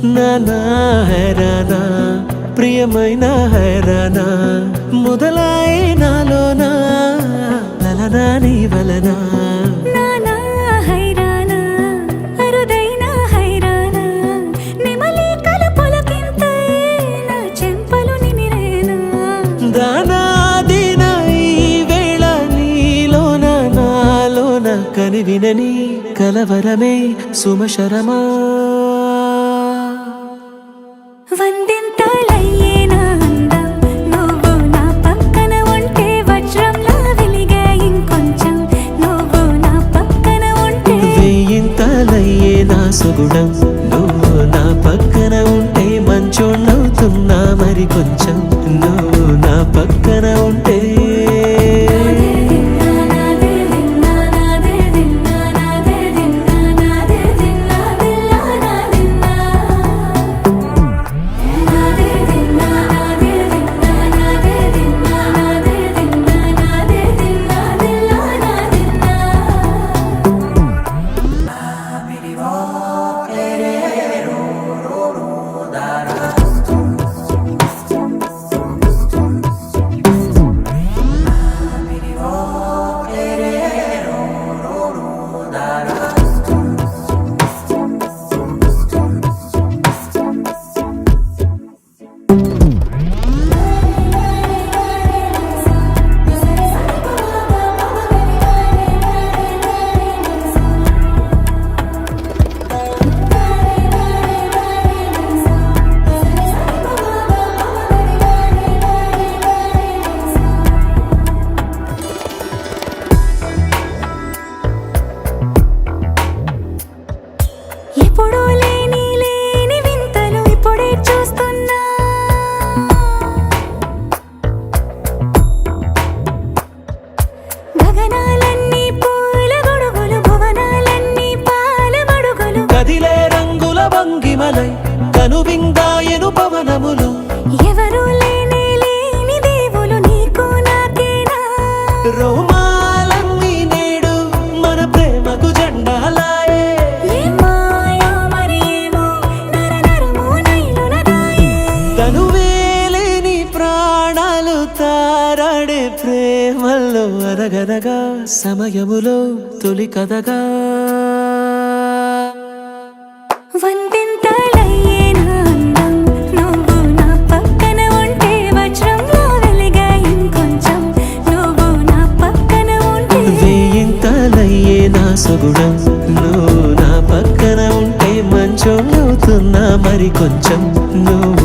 నానా హైరానా ప్రియమైన హైరానా మొదలాయి నాలోనా లలనా నీ వలనా నానా హైరానా అరుదైన హైరానా నిమలి కలుపులకింతై నా చెంపలు నిమిరేనా దానా దినా ఈ వేళ నీలోన నాలోన కనివినని కలవరమే సుమశరమా వందింతలయ్యే నా అందం నువ్వు నా పక్కన ఉంటే వజ్రంలా వెలిగే ఇంకొంచెం నువ్వు నా పక్కన ఉంటే వేయింతలయ్యే నా సుగుణం నువ్వు నా పక్కన ఉంటే మంచోణ్ణవుతున్నా మరి కొంచెం నువ్వు నా పక్కన ఉంటే ఎప్పుడూ లేని వింతలు ఇప్పుడే చూస్తున్నా గగనాలన్నీ పూల గొడుగులు భువనాలన్నీ పాల మడుగులు కదిలే రంగుల భంగిమలై కనువిందాయను పవనములు ఎవరూ లేని దేవులు నీకు నాకేనా రోమాలన్నీ నేడు మన ప్రేమకు జెండాలాయే మాయా మరేమో నరనరము నైలునదాయే తనువేలేని ప్రాణాలు తారాడే ప్రేమల్లో అరగనగా సమయములో తొలి కథగా వందింతలయ్యే నా అందం నువ్వు నా పక్కన ఉంటే వజ్రంలా వెలిగే ఇంకొంచెం నువ్వు నా పక్కన ఉంటే వేయింతలయ్యే నా సుగుణం నువ్వు నా పక్కన ఉంటే మంచోణ్ణవుతున్నా మరి కొంచెం నువ్వు